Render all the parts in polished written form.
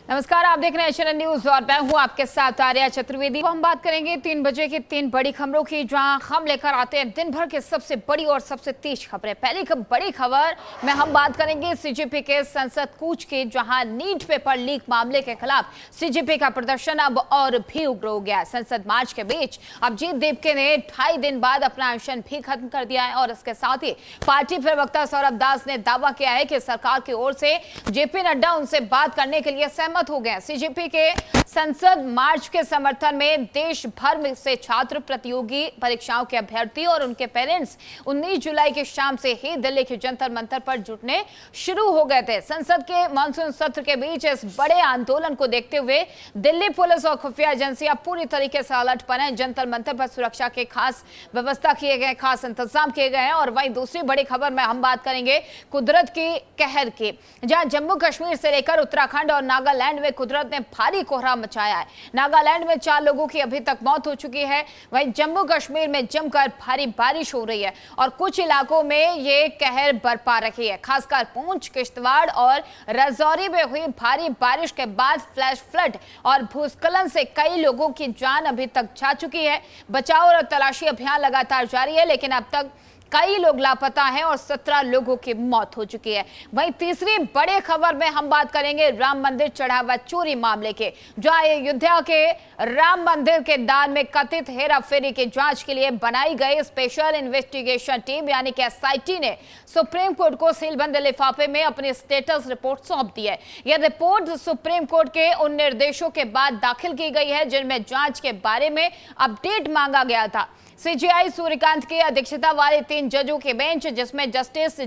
नमस्कार, आप देख रहे हैं एचएनएन न्यूज और मैं हूं आपके साथ आर्या चतुर्वेदी। हम बात करेंगे 3 बजे की 3 बड़ी खबरों की, जहां हम लेकर आते हैं दिन भर के सबसे बड़ी और सबसे तेज खबरें। पहली बड़ी खबर में हम बात करेंगे सीजेपी के संसद कूच की, जहां नीट पेपर लीक मामले के खिलाफ सीजेपी का प्रदर्शन अब और भी उग्र हो गया। संसद मार्च के बीच अभिजीत देवके ने 2.5 दिन बाद अपना अनशन भी खत्म कर दिया है और इसके साथ ही पार्टी प्रवक्ता सौरभ दास ने दावा किया है कि सरकार की ओर से जेपी नड्डा उनसे बात करने के लिए सहमत हो गए। सीजेपी के संसद मार्च के समर्थन में देश भर में से छात्र प्रतियोगी परीक्षाओं के अभ्यर्थी और उनके पेरेंट्स 19 जुलाई की शाम से ही दिल्ली के जंतर मंतर पर जुटने शुरू हो गए थे। संसद के मानसून सत्र के बीच इस बड़े आंदोलन को देखते हुए दिल्ली पुलिस और खुफिया एजेंसियां पूरी तरीके से अलर्ट पर हैं। जंतर मंतर पर सुरक्षा के खास व्यवस्था किए गए, खास इंतजाम किए गए हैं। और वहीं दूसरी बड़ी खबर में हम बात करेंगे कुदरत की कहर की, जहां जम्मू कश्मीर से लेकर उत्तराखंड और नागालैंड में कुदरत ने भारी कोहरा मचाया है। नागालैंड में 4 लोगों की अभी तक मौत हो चुकी है। वहीं जम्मू कश्मीर में जमकर भारी बारिश हो रही है और कुछ इलाकों में ये कहर बरपा रही है। खासकर पूंछ, किश्तवाड़ और राजौरी में हुई भारी बारिश के बाद फ्लैश फ्लड और भूस्खलन से कई लोगों की जान अभी तक जा चुकी है। बचाव और तलाशी अभियान लगातार जारी है, लेकिन अब तक कई लोग लापता हैं और 17 लोगों की मौत हो चुकी है। वहीं तीसरी बड़ी खबर में हम बात करेंगे राम मंदिर चढ़ावा चोरी मामले के, जहां अयोध्या के राम मंदिर के दान में कथित हेराफेरी की जांच के लिए बनाई गई स्पेशल इन्वेस्टिगेशन टीम यानी कि एसआईटी ने सुप्रीम कोर्ट को सीलबंद लिफाफे में अपनी स्टेटस रिपोर्ट सौंप दी है। यह रिपोर्ट सुप्रीम कोर्ट के उन निर्देशों के बाद दाखिल की गई है जिनमें जांच के बारे में अपडेट मांगा गया था। सीजेआई सूर्यकांत की अध्यक्षता वाले 3 जजों के बेंच, जिसमें जस्टिस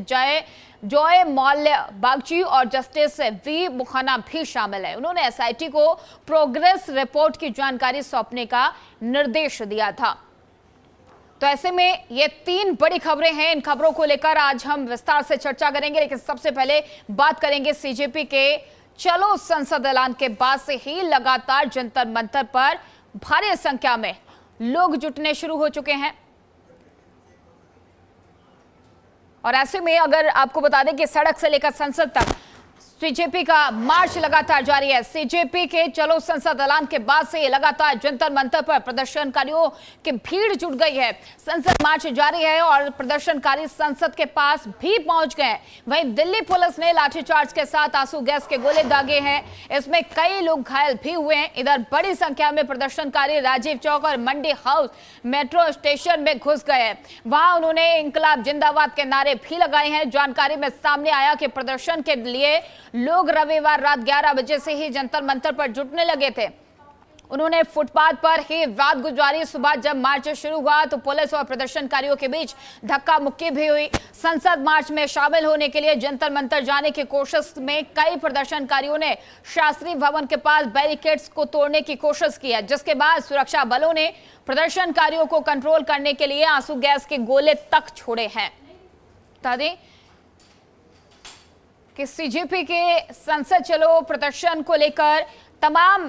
जॉय मौल्य बागची और जस्टिस वी मुखन्ना भी शामिल है, उन्होंने एसआईटी को प्रोग्रेस रिपोर्ट की जानकारी सौंपने का निर्देश दिया था। तो ऐसे में ये 3 बड़ी खबरें हैं। इन खबरों को लेकर आज हम विस्तार से चर्चा करेंगे, लेकिन सबसे पहले बात करेंगे सीजेपी के चलो संसद ऐलान के बाद से ही लगातार जंतर मंतर पर भारी संख्या में लोग जुटने शुरू हो चुके हैं। और ऐसे में अगर आपको बता दें कि सड़क से लेकर संसद तक सीजेपी का मार्च लगातार जारी है। सीजेपी के चलो संसद ऐलान के बाद से लगातार जंतर मंतर पर प्रदर्शनकारियों की भीड़ जुट गई है। संसद मार्च जारी है और प्रदर्शनकारी संसद के पास भी पहुंच गए। वहीं दिल्ली पुलिस ने लाठीचार्ज के साथ आंसू गैस के गोले दागे हैं। इसमें कई लोग घायल भी हुए हैं। इधर बड़ी संख्या में प्रदर्शनकारी राजीव चौक और मंडी हाउस मेट्रो स्टेशन में घुस गए हैं। वहां उन्होंने इंकलाब जिंदाबाद के नारे भी लगाए हैं। जानकारी में सामने आया कि प्रदर्शन के लिए लोग रविवार रात 11 बजे से ही जंतर मंतर पर जुटने लगे थे। उन्होंने फुटपाथ पर ही रात गुजारी। सुबह जब मार्च शुरू हुआ तो पुलिस और प्रदर्शनकारियों के बीच धक्का मुक्की भी हुई। संसद मार्च में शामिल होने के लिए जंतर मंतर जाने की कोशिश में कई प्रदर्शनकारियों ने शास्त्री भवन के पास बैरिकेड्स को तोड़ने की कोशिश की है, जिसके बाद सुरक्षा बलों ने प्रदर्शनकारियों को कंट्रोल करने के लिए आंसू गैस के गोले तक छोड़े हैं। बता दें कि सीजेपी के संसद चलो प्रदर्शन को लेकर तमाम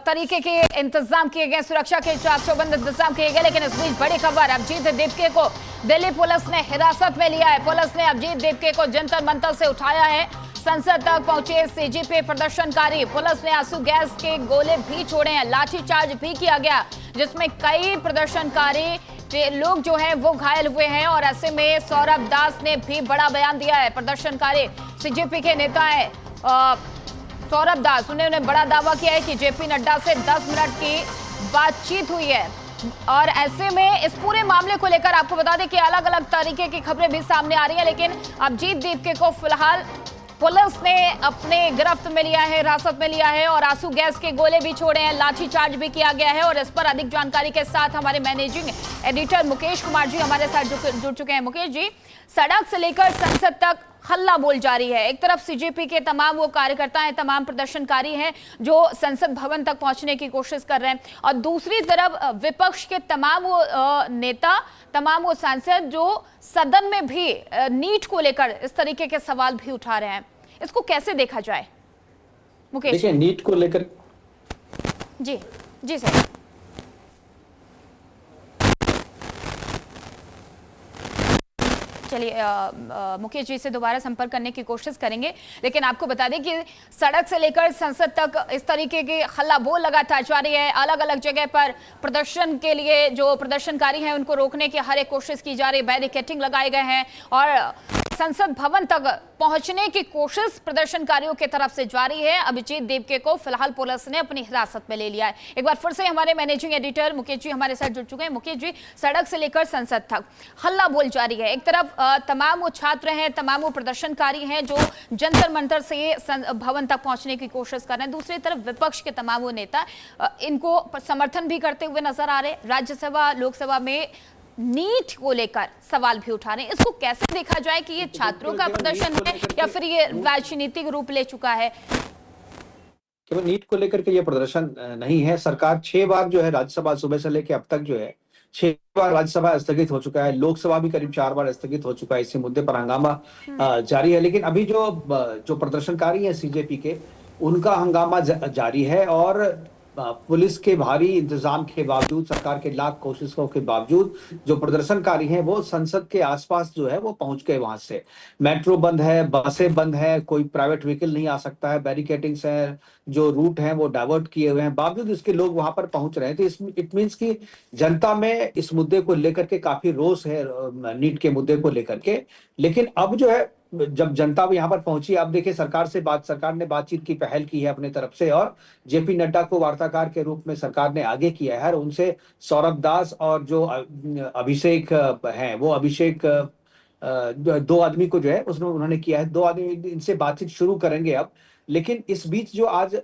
तरीके के इंतजाम किए गए, सुरक्षा के चाकचौबंद इंतजाम किए गए। लेकिन इस बीच बड़ी खबर, अभिजीत देवके को दिल्ली पुलिस ने हिरासत में लिया है। पुलिस ने अभिजीत देवके को जंतर मंतर से उठाया है। संसद तक पहुंचे सीजेपी प्रदर्शनकारी, पुलिस ने आंसू गैस के गोले भी छोड़े हैं, लाठीचार्ज भी किया गया, जिसमें कई प्रदर्शनकारी लोग जो हैं वो घायल हुए हैं। और ऐसे में सौरभ दास ने भी बड़ा बयान दिया है। प्रदर्शनकारी सीजेपी के नेता है सौरभ दास, उन्होंने बड़ा दावा किया है कि जेपी नड्डा से 10 मिनट की बातचीत हुई है। और ऐसे में इस पूरे मामले को लेकर आपको बता दें कि अलग अलग तरीके की खबरें भी सामने आ रही है, लेकिन अभिजीत देवके को फिलहाल पुलिस ने अपने गिरफ्त में लिया है, हिरासत में लिया है और आंसू गैस के गोले भी छोड़े हैं, लाठीचार्ज भी किया गया है। और इस पर अधिक जानकारी के साथ हमारे मैनेजिंग एडिटर मुकेश कुमार जी हमारे साथ जुड़ चुके हैं। मुकेश जी, सड़क से लेकर संसद तक हल्ला बोल जारी है। एक तरफ सीजेपी के तमाम वो कार्यकर्ता हैं, तमाम प्रदर्शनकारी हैं जो संसद भवन तक पहुंचने की कोशिश कर रहे हैं, और दूसरी तरफ विपक्ष के तमाम वो नेता, तमाम वो सांसद जो सदन में भी नीट को लेकर इस तरीके के सवाल भी उठा रहे हैं। इसको कैसे देखा जाए मुकेश? देखिए, नीट को लेकर जी जी सर। चलिए मुकेश जी से दोबारा संपर्क करने की कोशिश करेंगे, लेकिन आपको बता दें कि सड़क से लेकर संसद तक इस तरीके की हल्ला बोल लगातार जारी है। अलग अलग जगह पर प्रदर्शन के लिए जो प्रदर्शनकारी हैं उनको रोकने की हर एक कोशिश की जा रही है, बैरिकेडिंग लगाए गए हैं और संसद भवन तक पहुंचने की कोशिश प्रदर्शनकारियों की तरफ से जारी है। अभिजीत देवके को फिलहाल पुलिस ने अपनी हिरासत में ले लिया है। एक बार फिर से हमारे मैनेजिंग एडिटर मुकेश जी हमारे साथ जुड़ चुके हैं। मुकेश जी, सड़क से लेकर संसद तक हल्ला बोल जारी है। एक तरफ तमाम वो छात्र हैं, तमाम वो प्रदर्शनकारी हैं जो जंतर मंतर से भवन तक पहुंचने की कोशिश कर रहे हैं, दूसरी तरफ विपक्ष के तमाम वो नेता इनको समर्थन भी करते हुए नजर आ रहे हैं। राज्यसभा लोकसभा में नीट को लेकर सवाल भी उठा रहे हैं। इसको कैसे देखा जाए कि ये छात्रों का प्रदर्शन है या फिर ये राजनीतिक रूप ले चुका है? केवल नीट को लेकर के ये प्रदर्शन नहीं है। सरकार 6 बार जो है राज्यसभा सुबह से लेकर अब तक जो है 6 बार राज्यसभा स्थगित हो चुका है, लोकसभा भी करीब 4 बार स्थगित हो चुका है। इसी मुद्दे पर हंगामा जारी है। लेकिन अभी जो प्रदर्शनकारी है सीजेपी के, उनका हंगामा जारी है और पुलिस के भारी इंतजाम के बावजूद, सरकार के लाख कोशिशों के बावजूद जो प्रदर्शनकारी हैं वो संसद के आसपास जो है वो पहुंच गए। वहां से मेट्रो बंद है, बसें बंद है, कोई प्राइवेट व्हीकल नहीं आ सकता है, बैरिकेडिंग्स है, जो रूट हैं वो डाइवर्ट किए हुए हैं, बावजूद इसके लोग वहां पर पहुंच रहे हैं। तो इट मीन्स कि जनता में इस मुद्दे को लेकर के काफी रोष है, नीट के मुद्दे को लेकर के। लेकिन अब जो है जब जनता यहाँ पर पहुंची, अब देखिए सरकार ने बातचीत की पहल की है अपने तरफ से और जेपी नड्डा को वार्ताकार के रूप में सरकार ने आगे किया है और उनसे सौरभ दास और जो अभिषेक हैं, वो अभिषेक 2 आदमी को जो है उन्होंने किया है। 2 आदमी इनसे बातचीत शुरू करेंगे अब। लेकिन इस बीच जो आज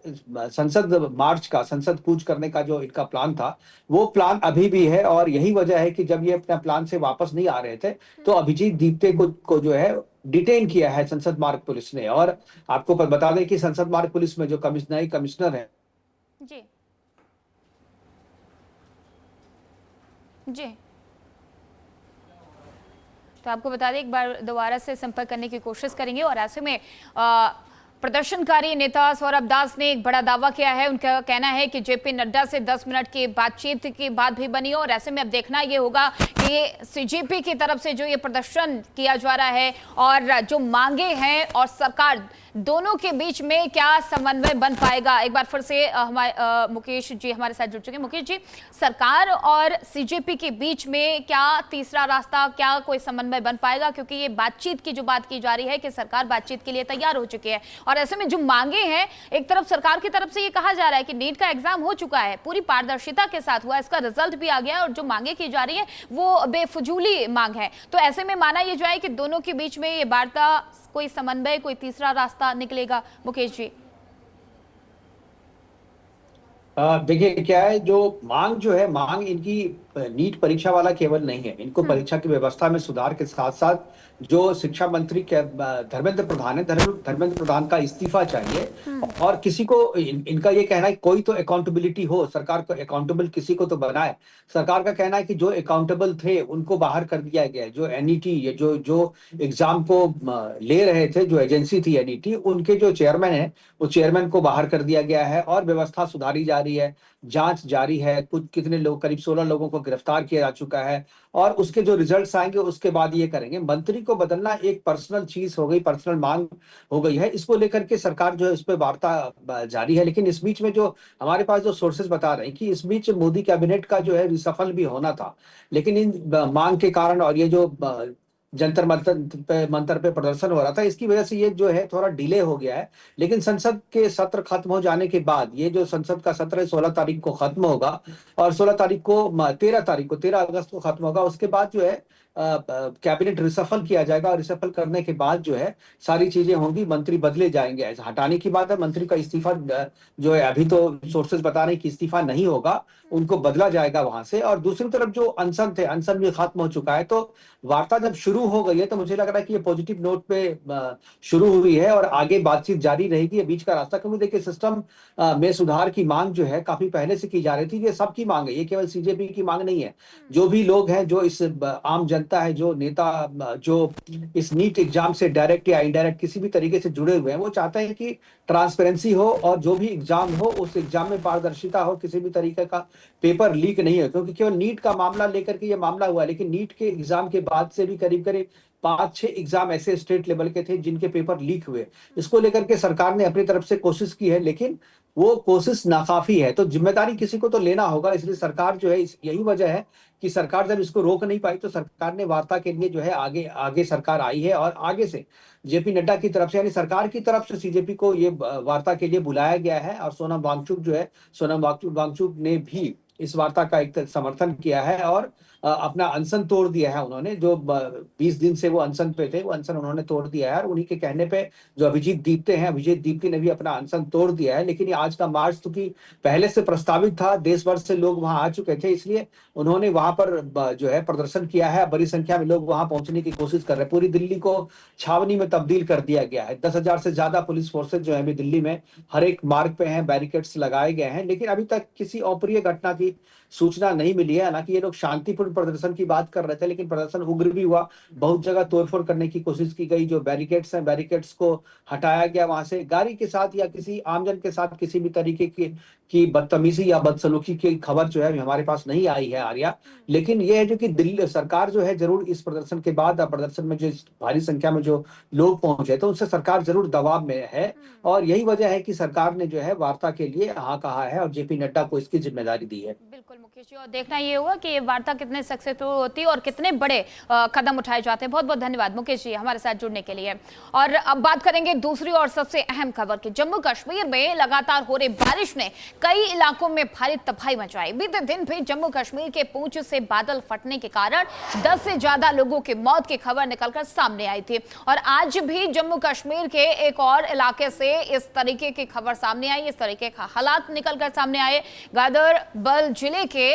संसद कूच करने का जो इनका प्लान था, वो प्लान अभी भी है और यही वजह है कि जब ये अपना प्लान से वापस नहीं आ रहे थे तो अभिजीत दीप्ते को जो है डिटेन किया है संसद मार्ग पुलिस ने। और आपको बता दें कि संसद मार्ग पुलिस में जो कमिश्नर है जी जी, तो आपको बता दें एक बार दोबारा से संपर्क करने की कोशिश करेंगे। और ऐसे में प्रदर्शनकारी नेता सौरभ दास ने एक बड़ा दावा किया है। उनका कहना है कि जेपी नड्डा से 10 मिनट की बातचीत की बात भी बनी और ऐसे में अब देखना ये होगा कि सीजेपी की तरफ से जो ये प्रदर्शन किया जा रहा है और जो मांगे हैं और सरकार, दोनों के बीच में क्या समन्वय बन पाएगा। एक बार फिर से हमारे मुकेश जी हमारे साथ जुड़ चुके हैं। मुकेश जी, सरकार और सीजेपी के बीच में क्या तीसरा रास्ता, क्या कोई समन्वय बन पाएगा? क्योंकि ये बातचीत की जो बात की जा रही है कि सरकार बातचीत के लिए तैयार हो चुकी है और ऐसे में जो मांगे हैं, एक तरफ सरकार की तरफ से ये कहा जा रहा है कि नीट का एग्जाम हो चुका है, पूरी पारदर्शिता के साथ हुआ, इसका रिजल्ट भी आ गया और जो मांगे की जा रही है वो बेफजूली मांग है। तो ऐसे में माना यह जाए कि दोनों के बीच में ये वार्ता, कोई समन्वय, कोई तीसरा रास्ता निकलेगा? मुकेश जी, देखिए क्या है, जो मांग इनकी नीट परीक्षा वाला केवल नहीं है। इनको परीक्षा की व्यवस्था में सुधार के साथ साथ जो शिक्षा मंत्री के धर्मेंद्र प्रधान है, धर्मेंद्र प्रधान का इस्तीफा चाहिए और किसी को इनका ये कहना है कोई तो अकाउंटेबिलिटी हो, सरकार को अकाउंटेबल किसी को तो बनाए। सरकार का कहना है कि जो अकाउंटेबल थे उनको बाहर कर दिया गया है। जो एनईटी जो एग्जाम को ले रहे थे, जो एजेंसी थी एनईटी, उनके जो चेयरमैन है वो चेयरमैन को बाहर कर दिया गया है और व्यवस्था सुधारी जा रही है, जांच जारी है। कितने लोग, करीब 16 लोगों को गिरफ्तार किया जा चुका है और उसके जो रिजल्ट्स आएंगे उसके बाद ये करेंगे। मंत्री को बदलना एक पर्सनल चीज हो गई, पर्सनल मांग हो गई है। इसको लेकर के सरकार जो है इस पर वार्ता जारी है। लेकिन इस बीच में जो हमारे पास जो सोर्सेज बता रहे हैं कि इस बीच मोदी कैबिनेट का जो है रिसफल भी होना था, लेकिन इन मांग के कारण और ये जो जंतर मंतर पे प्रदर्शन हो रहा था, इसकी वजह से ये जो है थोड़ा डिले हो गया है। लेकिन संसद के सत्र खत्म हो जाने के बाद, ये जो संसद का सत्र है 16 तारीख को खत्म होगा और 13 अगस्त को खत्म होगा। उसके बाद जो है कैबिनेट रिसफल किया जाएगा और रिसफल करने के बाद जो है सारी चीजें होंगी, मंत्री बदले जाएंगे। ऐसा हटाने की बात है, मंत्री का इस्तीफा जो है अभी तो सोर्सेज बता रहे हैं कि इस्तीफा नहीं होगा, उनको बदला जाएगा वहां से। और दूसरी तरफ जो अनशन थे, अनशन भी खत्म हो चुका है। तो वार्ता जब शुरू हो गई है तो मुझे लग रहा है कि ये पॉजिटिव नोट पे शुरू हुई है और आगे बातचीत जारी रहेगी। बीच का रास्ता, क्योंकि देखिए सिस्टम में सुधार की मांग जो है काफी पहले से की जा रही थी। ये सबकी मांग है, ये केवल सीजेपी की मांग नहीं है। जो भी लोग हैं, जो इस आम जनता जनता है, जो नेता जो इस नीट एग्जाम से डायरेक्ट या इनडायरेक्ट किसी भी तरीके से जुड़े हुए हैं, वो चाहते हैं कि ट्रांसपेरेंसी हो और जो भी एग्जाम हो उस एग्जाम में पारदर्शिता हो, किसी भी तरीके का पेपर लीक नहीं हो। क्योंकि केवल नीट का मामला लेकर के ये मामला हुआ, लेकिन नीट के एग्जाम के बाद से भी करीब करीब 5-6 एग्जाम ऐसे स्टेट लेवल के थे जिनके पेपर लीक हुए। इसको लेकर के सरकार ने अपनी तरफ से कोशिश की है, लेकिन वो कोशिश नाकाफी है। तो जिम्मेदारी किसी को तो लेना होगा, इसलिए सरकार जो है, यही वजह है कि सरकार जब इसको रोक नहीं पाई तो सरकार ने वार्ता के लिए जो है आगे आगे सरकार आई है, और आगे से जेपी नड्डा की तरफ से यानी सरकार की तरफ से सीजेपी को ये वार्ता के लिए बुलाया गया है। और सोनम वांगचुक जो है, सोनम वांगचुक ने भी इस वार्ता का एक समर्थन किया है और अपना अनशन तोड़ दिया है। उन्होंने जो 20 दिन से वो अनशन पे थे, वो अनशन उन्होंने तोड़ दिया है। और उन्हीं के कहने पे जो अभिजीत दीप्ते हैं, अभिजीत दीप्ति ने भी अपना अनशन तोड़ दिया है। लेकिन ये आज का मार्च चूंकि पहले से प्रस्तावित था, देश भर से लोग वहां आ चुके थे, इसलिए उन्होंने वहां पर जो है प्रदर्शन किया है। बड़ी संख्या में लोग वहां पहुंचने की कोशिश कर रहे हैं। पूरी दिल्ली को छावनी में तब्दील कर दिया गया है। 10,000 से ज्यादा पुलिस फोर्सेज जो है अभी दिल्ली में हर एक मार्ग पे हैं, बैरिकेड्स लगाए गए हैं। लेकिन अभी तक किसी अप्रिय घटना की सूचना नहीं मिली है। हालांकि ये लोग शांतिपूर्ण प्रदर्शन की बात कर रहे थे, लेकिन प्रदर्शन उग्र भी हुआ। बहुत जगह तोड़फोड़ करने की कोशिश की गई। जो बैरिकेड्स हैं, बैरिकेड्स को हटाया गया वहां से। गाड़ी के साथ या किसी आमजन के साथ किसी भी तरीके की बदतमीजी या बदसलूकी की खबर जो है हमारे पास नहीं आई है आर्या। लेकिन ये है जो कि दिल्ली सरकार जो है जरूर इस प्रदर्शन के बाद, प्रदर्शन में जो भारी संख्या में जो लोग पहुंचे तो उनसे सरकार जरूर दबाव में है। और यही वजह है कि सरकार ने जो है वार्ता के लिए हाँ कहा है और जेपी नड्डा को इसकी जिम्मेदारी दी है। बिल्कुल मुकेश जी, और देखना ये होगा कि ये वार्ता कितने सक्सेसफुल होती है और कितने बड़े कदम उठाए जाते हैं। बहुत बहुत धन्यवाद मुकेश जी हमारे साथ जुड़ने के लिए। और अब बात करेंगे दूसरी और सबसे अहम खबर की। जम्मू कश्मीर में लगातार हो रही बारिश ने कई इलाकों में भारी तबाही मचाई। बीते दिन भी जम्मू कश्मीर के पूंछ से बादल फटने के कारण 10 से ज्यादा लोगों की मौत की खबर निकलकर सामने आई थी। और आज भी जम्मू कश्मीर के एक और इलाके से इस तरीके की खबर सामने आई, इस तरीके का हालात निकलकर सामने आए। गादरबल जिले के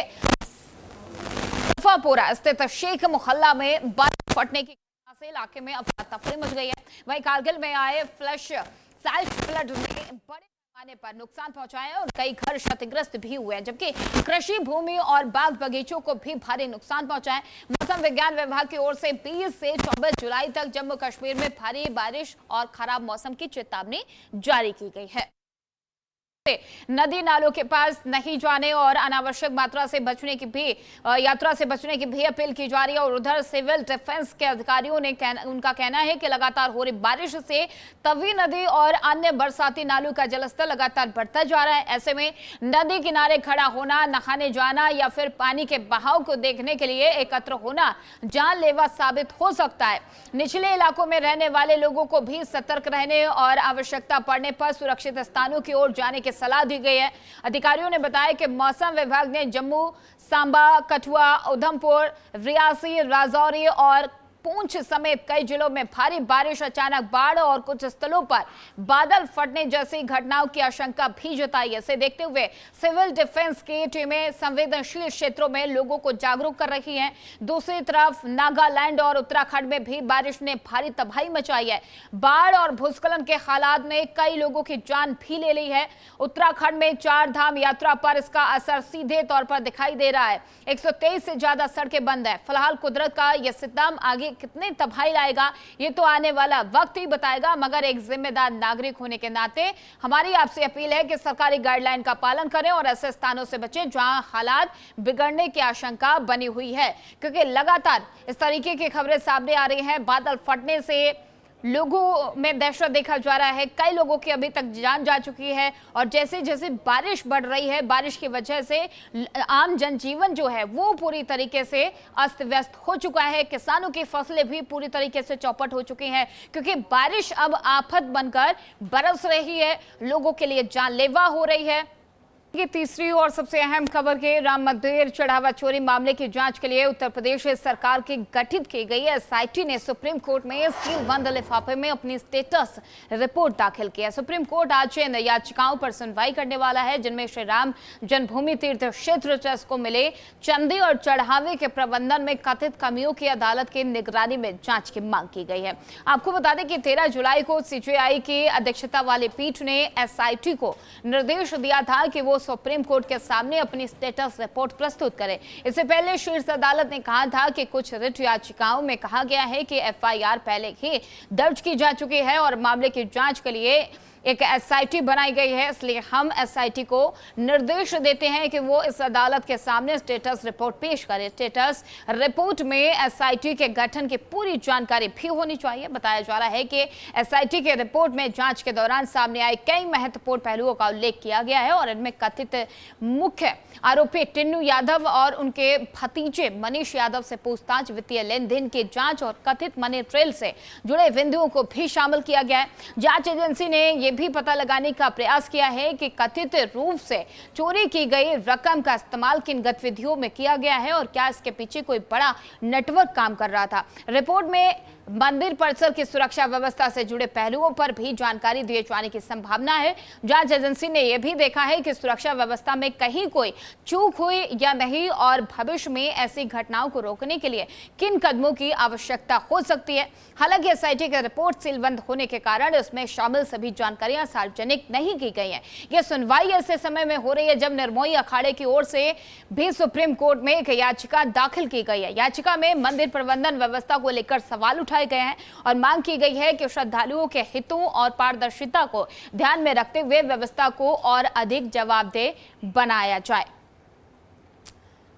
मुजफ्फरपुरा स्थित शेख मोहल्ला में बादल फटने की घटना से इलाके में अफरा तफरी मच गई है। वहीं कारगिल में आए फ्लैश फ्लड ने बड़े पैमाने पर नुकसान पहुंचाया और कई घर क्षतिग्रस्त भी हुए हैं, जबकि कृषि भूमि और बाग बगीचों को भी भारी नुकसान पहुंचा है। मौसम विज्ञान विभाग की ओर से 20 से 24 जुलाई तक जम्मू कश्मीर में भारी बारिश और खराब मौसम की चेतावनी जारी की गई है। नदी नालों के पास नहीं जाने और अनावश्यक यात्रा से बचने की भी अपील की जा रही है। और उधर सिविल डिफेंस के अधिकारियों ने उनका कहना है कि लगातार हो रही बारिश से तवी नदी और अन्य बरसाती नालों का जलस्तर लगातार बढ़ता जा रहा है। ऐसे में नदी किनारे खड़ा होना, नहाने जाना या फिर पानी के बहाव को देखने के लिए एकत्र होना जानलेवा साबित हो सकता है। निचले इलाकों में रहने वाले लोगों को भी सतर्क रहने और आवश्यकता पड़ने पर सुरक्षित स्थानों की ओर जाने की सलाह दी गई है। अधिकारियों ने बताया कि मौसम विभाग ने जम्मू, सांबा, कठुआ, उधमपुर, रियासी, राजौरी और पूंछ समेत कई जिलों में भारी बारिश, अचानक बाढ़ और कुछ स्थलों पर बादल फटने जैसी घटनाओं की आशंका भी जताई है। इसे देखते हुए सिविल डिफेंस की टीमें संवेदनशील क्षेत्रों में लोगों को जागरूक कर रही हैं। दूसरी तरफ नागालैंड और उत्तराखंड में भी बारिश ने भारी तबाही मचाई है। बाढ़ और भूस्खलन के हालात ने कई लोगों की जान भी ले ली है। उत्तराखंड में 4 धाम यात्रा पर इसका असर सीधे तौर पर दिखाई दे रहा है। 123 से ज्यादा सड़कें बंद है। फिलहाल कुदरत का यह सितम आगे कितने तबाही लाएगा ये तो आने वाला वक्त ही बताएगा, मगर एक जिम्मेदार नागरिक होने के नाते हमारी आपसे अपील है कि सरकारी गाइडलाइन का पालन करें और ऐसे स्थानों से बचें जहां हालात बिगड़ने की आशंका बनी हुई है। क्योंकि लगातार इस तरीके की खबरें सामने आ रही हैं। बादल फटने से लोगों में दहशत देखा जा रहा है। कई लोगों की अभी तक जान जा चुकी है और जैसे जैसे बारिश बढ़ रही है, बारिश की वजह से आम जनजीवन जो है वो पूरी तरीके से अस्त व्यस्त हो चुका है। किसानों की फसलें भी पूरी तरीके से चौपट हो चुकी हैं, क्योंकि बारिश अब आफत बनकर बरस रही है, लोगों के लिए जानलेवा हो रही है। ये तीसरी और सबसे अहम खबर के राम मंदिर चढ़ावा चोरी मामले की जांच के लिए उत्तर प्रदेश सरकार की गठित की गई एसआईटी ने सुप्रीम कोर्ट में सीलबंद लिफाफे में अपनी स्टेटस रिपोर्ट दाखिल की है। सुप्रीम कोर्ट आज इन याचिकाओं पर सुनवाई करने वाला है, जिनमें श्री राम जन्मभूमि तीर्थ क्षेत्र ट्रस्ट को मिले चंदे और चढ़ावे के प्रबंधन में कथित कमियों की अदालत की निगरानी में जांच की मांग की गई है। आपको बता दें कि 13 जुलाई को सीजेआई की अध्यक्षता वाली पीठ ने एसआईटी को निर्देश दिया था कि वो सुप्रीम कोर्ट के सामने अपनी स्टेटस रिपोर्ट प्रस्तुत करें। इससे पहले शीर्ष अदालत ने कहा था कि कुछ रिट याचिकाओं में कहा गया है कि एफआईआर पहले ही दर्ज की जा चुकी है और मामले की जांच के लिए एक एसआईटी बनाई गई है, इसलिए हम एसआईटी को निर्देश देते हैं कि वो इस अदालत के सामने स्टेटस रिपोर्ट पेश करे। स्टेटस रिपोर्ट में एसआईटी के गठन की पूरी जानकारी भी होनी चाहिए। बताया जा रहा है कि एसआईटी के रिपोर्ट में जांच के दौरान सामने आए कई महत्वपूर्ण पहलुओं का उल्लेख किया गया है और इनमें कथित मुख्य आरोपी टिन्नू यादव और उनके भतीजे मनीष यादव से पूछताछ, वित्तीय लेन देन की जांच और कथित मनी ट्रेल से जुड़े बिंदुओं को भी शामिल किया गया है। जांच एजेंसी ने भी पता लगाने का प्रयास किया है कि कथित रूप से चोरी की गई रकम का इस्तेमाल किन गतिविधियों में किया गया है और क्या इसके पीछे कोई बड़ा नेटवर्क काम कर रहा था। रिपोर्ट में मंदिर परिसर की सुरक्षा व्यवस्था से जुड़े पहलुओं पर भी जानकारी दिए जाने की संभावना है। जांच एजेंसी ने यह भी देखा है कि सुरक्षा व्यवस्था में कहीं कोई चूक हुई या नहीं और भविष्य में ऐसी घटनाओं को रोकने के लिए किन कदमों की आवश्यकता हो सकती है। हालांकि एसआईटी की रिपोर्ट सीलबंद होने के कारण इसमें शामिल सभी जानकारियां सार्वजनिक नहीं की गई है। यह सुनवाई ऐसे समय में हो रही है जब निर्मोही अखाड़े की ओर से भी सुप्रीम कोर्ट में एक याचिका दाखिल की गई है। याचिका में मंदिर प्रबंधन व्यवस्था को लेकर सवाल उठाए गए हैं और मांग की गई है कि श्रद्धालुओं के हितों और पारदर्शिता को ध्यान में रखते हुए व्यवस्था को और अधिक जवाबदेह बनाया जाए।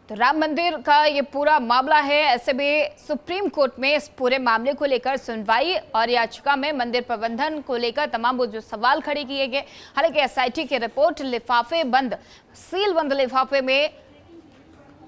तो राम मंदिर का ये पूरा मामला है। ऐसे भी सुप्रीम कोर्ट में इस पूरे मामले को लेकर सुनवाई और याचिका में मंदिर प्रबंधन को लेकर तमाम वो जो सवाल खड़े किए गए। हालांकि एसआईटी की रिपोर्ट लिफाफे बंद, सील बंद लिफाफे में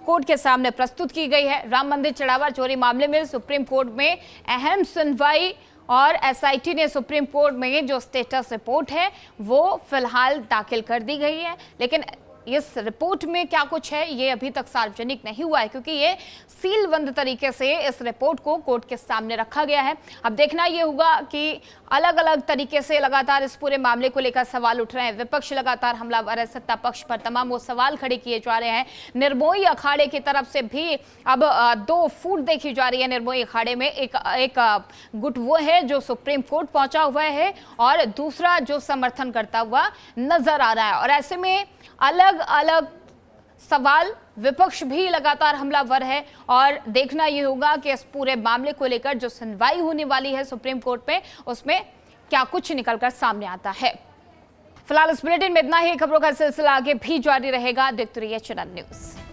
कोर्ट के सामने प्रस्तुत की गई है। राम मंदिर चढ़ावा चोरी मामले में सुप्रीम कोर्ट में अहम सुनवाई और एसआईटी ने सुप्रीम कोर्ट में जो स्टेटस रिपोर्ट है वो फिलहाल दाखिल कर दी गई है, लेकिन इस रिपोर्ट में क्या कुछ है ये अभी तक सार्वजनिक नहीं हुआ है क्योंकि ये सील बंद तरीके से इस रिपोर्ट को कोर्ट के सामने रखा गया है। अब देखना ये होगा कि अलग अलग तरीके से लगातार इस पूरे मामले को लेकर सवाल उठ रहे हैं। विपक्ष लगातार हमलावर है, सत्ता पक्ष पर तमाम वो सवाल खड़े किए जा रहे हैं। निर्मोही अखाड़े की तरफ से भी अब दो फूट देखी जा रही है। निर्मोही अखाड़े में एक गुट वो है जो सुप्रीम कोर्ट पहुंचा हुआ है और दूसरा जो समर्थन करता हुआ नजर आ रहा है और ऐसे में अलग अलग सवाल, विपक्ष भी लगातार हमलावर है और देखना यह होगा कि इस पूरे मामले को लेकर जो सुनवाई होने वाली है सुप्रीम कोर्ट में उसमें क्या कुछ निकलकर सामने आता है। फिलहाल इस बुलेटिन में इतना ही। खबरों का सिलसिला आगे भी जारी रहेगा। देखते रहिए चैनल न्यूज़।